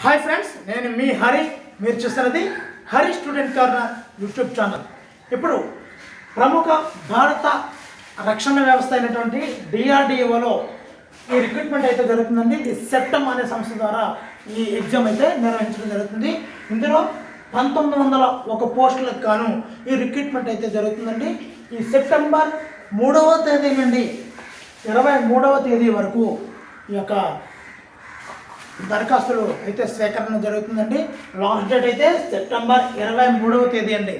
Hi friends, నేను మీ హరి. మీరు చూస్తున్నది Hari student corner YouTube channel. ఇప్పుడు ప్రముఖ భారత రక్షణ వ్యవస్థ అయినటువంటి డిఆర్డిఓలో ఈ రిక్రూట్మెంట్ అయితే జరుగుతుందండి. ఇది సెప్టెమ్ అనే సంస్థ ద్వారా ఈ ఎగ్జామ్ అయితే నిర్వహించడం జరుగుతుంది. ఇందులో 1901 పోస్టులకు గాను ఈ రిక్రూట్మెంట్ అయితే జరుగుతుందండి. ఈ సెప్టెంబర్ 3వ తేదీ నుండి 23వ తేదీ వరకు ఈ యొక్క దరఖాస్తులు అయితే స్వీకరణ జరుగుతుందండి. లాస్ట్ డేట్ అయితే సెప్టెంబర్ 23వ తేదీ అండి.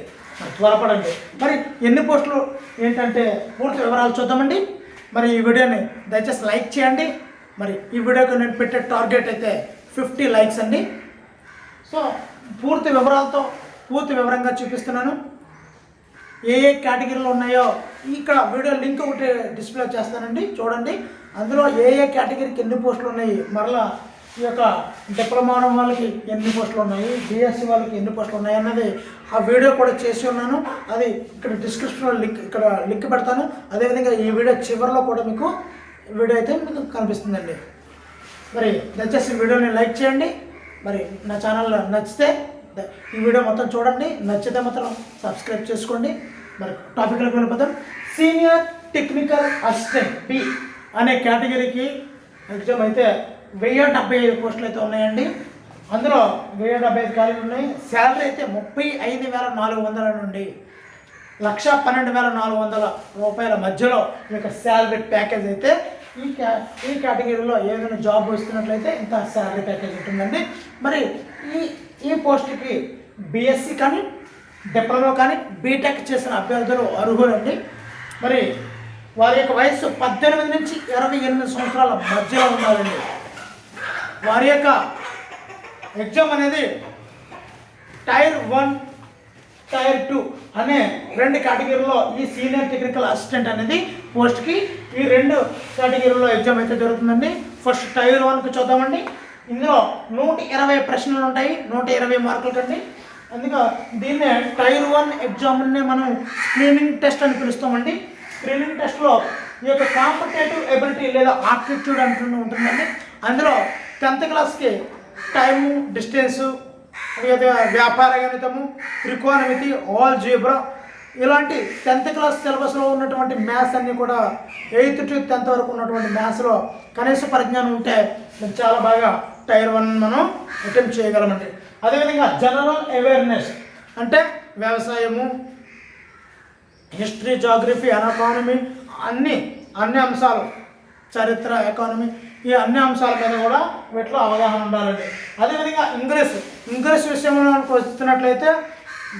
త్వరపడండి. మరి ఎన్ని పోస్టులు ఏంటంటే పూర్తి వివరాలు చూద్దామండి. మరి ఈ వీడియోని దయచేసి లైక్ చేయండి. మరి ఈ వీడియోకి నేను పెట్టే టార్గెట్ అయితే 50 లైక్స్ అండి. సో పూర్తి వివరంగా చూపిస్తున్నాను. ఏ కేటగిరీలు ఉన్నాయో ఇక్కడ వీడియో లింక్ ఒకటి డిస్ప్లే చేస్తానండి, చూడండి. అందులో ఏ కేటగిరీకి ఎన్ని పోస్టులు ఉన్నాయి, మరలా ఈ యొక్క డిప్లొమా వాళ్ళకి ఎన్ని పోస్టులు ఉన్నాయి, బిఎస్సి వాళ్ళకి ఎన్ని పోస్టులు ఉన్నాయి అన్నది ఆ వీడియో కూడా చేసి ఉన్నాను. అది ఇక్కడ డిస్క్రిప్షన్లో లింక్ పెడతాను. అదేవిధంగా ఈ వీడియో చివరిలో కూడా మీకు వీడియో అయితే మీకు కనిపిస్తుందండి. మరి దయచేసి వీడియోని లైక్ చేయండి. మరి నా ఛానల్లో నచ్చితే ఈ వీడియో మొత్తం చూడండి. నచ్చితే మాత్రం సబ్స్క్రైబ్ చేసుకోండి. మరి టాపిక్లోకి వెళ్ళిపోతాం. సీనియర్ టెక్నికల్ అసిస్టెంట్ బి అనే కేటగిరీకి ఎగ్జామ్ అయితే 1075 పోస్టులు అయితే ఉన్నాయండి. అందులో 1075 ఖాళీలు ఉన్నాయి. శాలరీ అయితే 35,400 నుండి 1,12,400 రూపాయల మధ్యలో ఈ యొక్క శాలరీ ప్యాకేజ్ అయితే ఈ కేటగిరీలో ఏదైనా జాబ్ వస్తున్నట్లయితే ఇంత శాలరీ ప్యాకేజ్ ఉంటుందండి. మరి ఈ పోస్ట్కి బిఎస్సి కానీ డిప్లొమా కానీ బీటెక్ చేసిన అభ్యర్థులు అర్హులండి. మరి వారి యొక్క వయసు 18 నుంచి 28 సంవత్సరాల మధ్యలో ఉండాలండి. వారి యొక్క ఎగ్జామ్ అనేది టైర్ 1, టైర్ 2 అనే 2 కేటగిరీలో ఈ సీనియర్ టెక్నికల్ అసిస్టెంట్ అనేది పోస్ట్కి ఈ 2 కేటగిరీలో ఎగ్జామ్ అయితే జరుగుతుందండి. ఫస్ట్ టైర్ 1కి చూద్దామండి. ఇందులో 120 ప్రశ్నలు ఉంటాయి, 120 మార్కులు కండి. అందుకే దీన్నే టైర్ 1 ఎగ్జామ్ని మనం స్క్రీనింగ్ టెస్ట్ అని పిలుస్తామండి. స్క్రీనింగ్ టెస్ట్లో ఈ యొక్క కాంపిటేటివ్ ఎబిలిటీ లేదా ఆప్టిట్యూడ్ అంటూ ఉంటుందండి. అందులో 10th క్లాస్కి టైము, డిస్టెన్సు, వ్యాపార గణితము, త్రికోణమితి, ఆల్జీబ్రా ఇలాంటి 10th క్లాస్ సిలబస్లో ఉన్నటువంటి మ్యాథ్స్ అన్నీ కూడా 8th to 10th వరకు ఉన్నటువంటి మ్యాథ్స్లో కనీస పరిజ్ఞానం ఉంటే చాలా బాగా టైర్ 1 మనం అటెంప్ట్ చేయగలమండి. అదేవిధంగా జనరల్ అవేర్నెస్ అంటే వ్యవసాయము, హిస్టరీ, జాగ్రఫీ, ఎకానమీ అన్ని అంశాలు, చరిత్ర, ఎకానమీ ఈ అన్ని అంశాల మీద కూడా వీటిలో అవగాహన ఉండాలండి. అదేవిధంగా ఇంగ్లీష్ విషయంలో వస్తున్నట్లయితే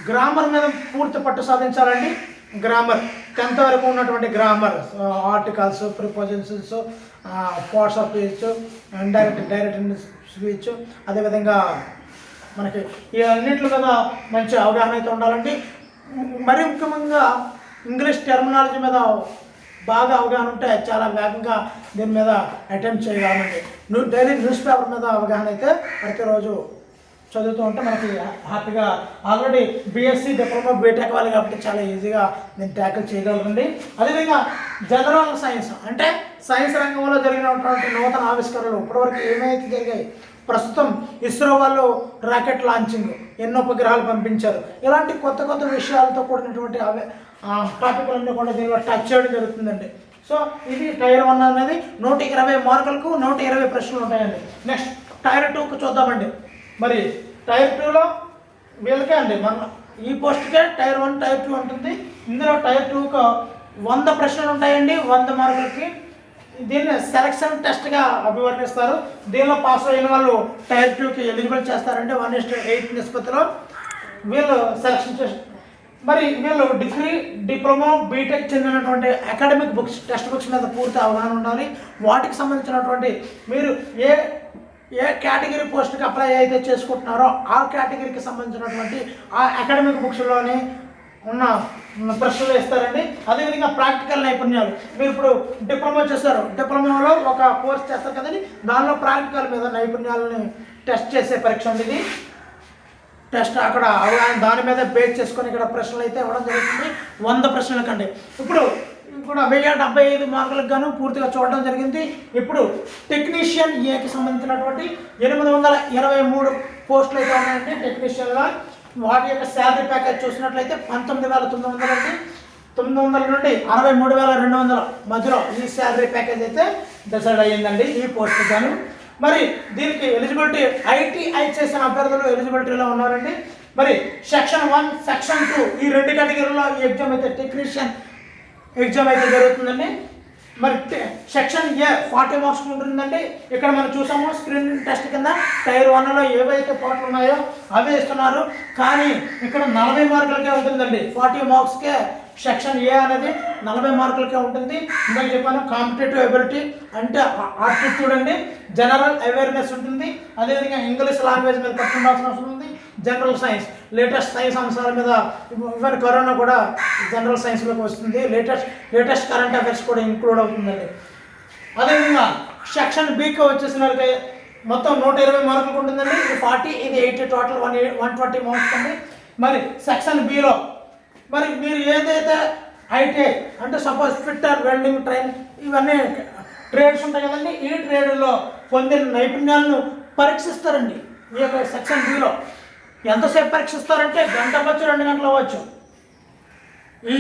గ్రామర్ మీద పూర్తి పట్టు సాధించాలండి. గ్రామర్ 10th వరకు ఉన్నటువంటి grammar, articles, prepositions, parts of speech, direct speech, అదేవిధంగా మనకి ఈ అన్నింటి మీద మంచి అవగాహన అయితే ఉండాలండి. మరి ముఖ్యంగా ఇంగ్లీష్ టెర్మినాలజీ మీద బాగా అవగాహన ఉంటే చాలా వేగంగా దీని మీద అటెంప్ట్ చేయగలమండి. డైలీ న్యూస్ పేపర్ మీద అవగాహన అయితే ప్రతిరోజు చదువుతూ ఉంటే మనకి హ్యాపీగా ఆల్రెడీ బిఎస్సి, డిప్లొమా, బీటెక్ వాళ్ళు కాబట్టి చాలా ఈజీగా నేను ట్యాకిల్ చేయగలరండి. అదేవిధంగా జనరల్ సైన్స్ అంటే సైన్స్ రంగంలో జరిగినటువంటి నూతన ఆవిష్కరణలు ఇప్పటివరకు ఏమైతే జరిగాయి, ప్రస్తుతం ఇస్రో వాళ్ళు రాకెట్ లాంచింగ్, ఎన్నో ఉపగ్రహాలు పంపించారు, ఇలాంటి కొత్త విషయాలతో కూడినటువంటి టాపిక్లన్నీ కూడా దీనిలో టచ్ చేయడం జరుగుతుందండి. సో ఇది టైర్ 1 అనేది 120 మార్కులకు 120 ప్రశ్నలు ఉంటాయండి. నెక్స్ట్ టైర్ 2కి చూద్దామండి. మరి టైర్ 2లో వీళ్ళకే అండి, మన ఈ పోస్ట్కే టైర్ 1, టైర్ 2 ఉంటుంది. ఇందులో టైర్ 2కు 100 ప్రశ్నలు ఉంటాయండి, 100 మార్కులకి. దీన్ని సెలక్షన్ టెస్ట్గా అభివర్ణిస్తారు. దీనిలో పాస్ అయిన వాళ్ళు టైర్ 2కి ఎలిజిబుల్ చేస్తారంటే 1:8 నిష్పత్తిలో వీళ్ళు సెలక్షన్ టెస్ట్. మరి వీళ్ళు డిగ్రీ, డిప్లొమా, బీటెక్ చెందినటువంటి అకాడమిక్ బుక్స్, టెక్స్ట్ బుక్స్ మీద పూర్తి అవగాహన ఉండాలి. వాటికి సంబంధించినటువంటి మీరు ఏ కేటగిరీ పోస్ట్కి అప్లై అయితే చేసుకుంటున్నారో ఆ కేటగిరీకి సంబంధించినటువంటి ఆ అకాడమిక్ బుక్స్లోనే ఉన్న ప్రశ్నలు ఇస్తారండి. అదేవిధంగా ప్రాక్టికల్ నైపుణ్యాలు, మీరు ఇప్పుడు డిప్లొమా చేస్తారు, డిప్లొమాలో ఒక కోర్స్ చేస్తారు కదండి, దానిలో ప్రాక్టికల్ మీద నైపుణ్యాలని టెస్ట్ చేసే పరీక్ష ఉంది. ఇది టెస్ట్ అక్కడ దాని మీద బేస్ చేసుకొని ఇక్కడ ప్రశ్నలు అయితే ఇవ్వడం జరుగుతుంది, 100 ప్రశ్నల కంటే. ఇప్పుడు కూడా 1075 మార్కులకు గాను పూర్తిగా చూడడం జరిగింది. ఇప్పుడు టెక్నీషియన్ ఏకి సంబంధించినటువంటి 823 పోస్టులు అయితే ఉన్నాయండి టెక్నీషియన్గా. వాటి యొక్క శాలరీ ప్యాకేజ్ చూసినట్లయితే 19,900 అండి. 900 నుండి 63,200 మధ్యలో ఈ శాలరీ ప్యాకేజ్ అయితే డిసైడ్ అయ్యిందండి ఈ పోస్ట్ గాను. మరి దీనికి ఎలిజిబిలిటీ ITI చేసిన అభ్యర్థులు ఎలిజిబిలిటీలో ఉన్నారండి. మరి సెక్షన్ 1 సెక్షన్ 2 ఈ 2 కేటగిరీలో ఈ ఎగ్జామ్ అయితే టెక్నీషియన్ ఎగ్జామ్ అయితే జరుగుతుందండి. మరి సెక్షన్ A 40 మార్క్స్ ఉంటుందండి. ఇక్కడ మనం చూసాము స్క్రీనింగ్ టెస్ట్ కింద టైర్ 1లో ఏవైతే పార్ట్లు ఉన్నాయో అవే ఇస్తున్నారు. కానీ ఇక్కడ 40 మార్కులకే ఉంటుందండి. 40 మార్క్స్కే సెక్షన్ A అనేది 40 మార్కులకే ఉంటుంది. ఇందాక చెప్పాను కాంపిటేటివ్ ఎబిలిటీ అంటే ఆప్టిట్యూడ్ అండి, జనరల్ అవేర్నెస్ ఉంటుంది, అదేవిధంగా ఇంగ్లీష్ లాంగ్వేజ్ మీద పట్టు ఉండాల్సిన అవసరం ఉంది, జనరల్ సైన్స్ లేటెస్ట్ సైన్స్ అంశాల మీద ఈవెన్ కరోనా కూడా జనరల్ సైన్స్లోకి వస్తుంది, లేటెస్ట్ కరెంట్ అఫైర్స్ కూడా ఇంక్లూడ్ అవుతుందండి. అదేవిధంగా సెక్షన్ Bకి వచ్చేసినట్లయితే మొత్తం 120 మార్కులకు ఉంటుందండి. ఇది 40 ఇది 80 టోటల్ 120 మార్క్స్ అండి. మరి సెక్షన్ Bలో మరి మీరు ఏదైతే ITI అంటే సపోజ్ ఫిట్టర్, వెల్డింగ్, ట్రైన్ ఇవన్నీ ట్రేడ్స్ ఉంటాయి కదండి. ఈ ట్రేడ్లో పొందిన నైపుణ్యాలను పరీక్షిస్తారండి. ఈ యొక్క సెక్షన్ Bలో ఎంతసేపు పరీక్షిస్తారంటే గంట అవ్వచ్చు, 2 గంటలు అవ్వచ్చు. ఈ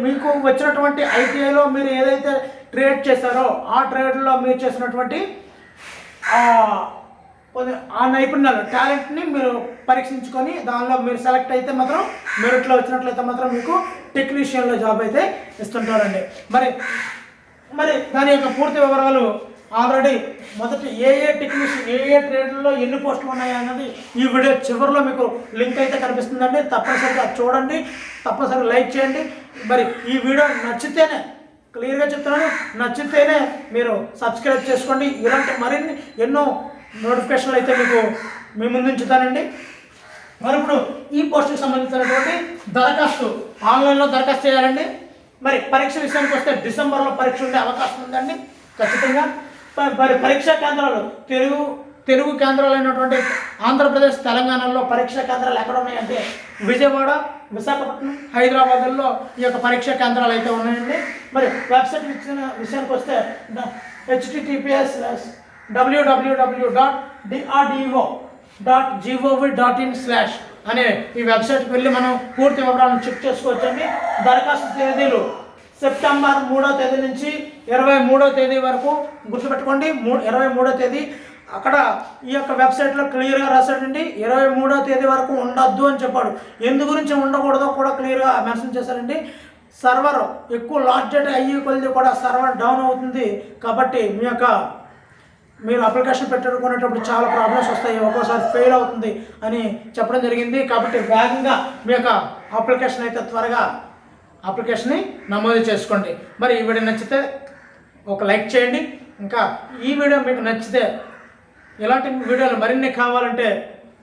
మీకు వచ్చినటువంటి ITIలో మీరు ఏదైతే ట్రేడ్ చేశారో ఆ ట్రేడ్లో మీరు చేసినటువంటి ఆ నైపుణ్యాలు టాలెంట్ని మీరు పరీక్షించుకొని దానిలో మీరు సెలెక్ట్ అయితే మాత్రం మెరిట్లో వచ్చినట్లయితే మాత్రం మీకు టెక్నీషియన్లో జాబ్ అయితే ఇస్తుంటారండి. మరి దాని యొక్క పూర్తి వివరాలు ఆల్రెడీ మొదటి ఏ టెక్నీషియన్ ఏ ట్రేడ్లో ఎన్ని పోస్టులు ఉన్నాయి అన్నది ఈ వీడియో చివరిలో మీకు లింక్ అయితే కనిపిస్తుందండి. తప్పనిసరిగా చూడండి, తప్పనిసరిగా లైక్ చేయండి. మరి ఈ వీడియో నచ్చితేనే క్లియర్గా చెప్తున్నాను, నచ్చితేనే మీరు సబ్స్క్రైబ్ చేసుకోండి. ఇలాంటి మరిన్ని ఎన్నో నోటిఫికేషన్లు అయితే మీకు మీ ముందు ఉంచుతానండి. మరి ఇప్పుడు ఈ పోస్టుకి సంబంధించినటువంటి దరఖాస్తు ఆన్లైన్లో దరఖాస్తు చేయాలండి. మరి పరీక్ష విషయానికి వస్తే డిసెంబర్లో పరీక్ష ఉండే అవకాశం ఉందండి ఖచ్చితంగా. మరి పరీక్షా కేంద్రాలు తెలుగు కేంద్రాలు అయినటువంటి ఆంధ్రప్రదేశ్, తెలంగాణలో పరీక్షా కేంద్రాలు ఎక్కడ ఉన్నాయంటే విజయవాడ, విశాఖపట్నం, హైదరాబాద్లో ఈ యొక్క పరీక్షా కేంద్రాలు అయితే ఉన్నాయండి. మరి వెబ్సైట్ విషయానికి వస్తే https www.drdo.gov.in/ అనే ఈ వెబ్సైట్కి వెళ్ళి మనం పూర్తి వివరాలను చెక్ చేసుకోవచ్చండి. దరఖాస్తు తేదీలు సెప్టెంబర్ 3వ తేదీ నుంచి 23వ తేదీ వరకు గుర్తుపెట్టుకోండి. 23వ తేదీ అక్కడ ఈ యొక్క వెబ్సైట్లో క్లియర్గా రాశాడండి. 23వ తేదీ వరకు ఉండొద్దు అని చెప్పాడు. ఎందు గురించి ఉండకూడదో కూడా క్లియర్గా మెన్షన్ చేశారండి. సర్వర్ ఎక్కువ లార్జ్ డేటా అయ్యే కొద్ది కూడా సర్వర్ డౌన్ అవుతుంది. కాబట్టి మీరు అప్లికేషన్ పెట్టుకునేటప్పుడు చాలా ప్రాబ్లమ్స్ వస్తాయి, ఒక్కోసారి ఫెయిల్ అవుతుంది అని చెప్పడం జరిగింది. కాబట్టి వేగంగా మీ యొక్క అప్లికేషన్ అయితే త్వరగా అప్లికేషన్ని నమోదు చేసుకోండి. మరి ఈ వీడియో నచ్చితే ఒక లైక్ చేయండి. ఇంకా ఈ వీడియో మీకు నచ్చితే ఇలాంటి వీడియోలు మరిన్ని కావాలంటే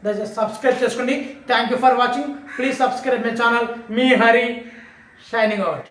దయచేసి సబ్స్క్రైబ్ చేసుకోండి. Thank you for watching. Please subscribe my channel. Me Hari shining out.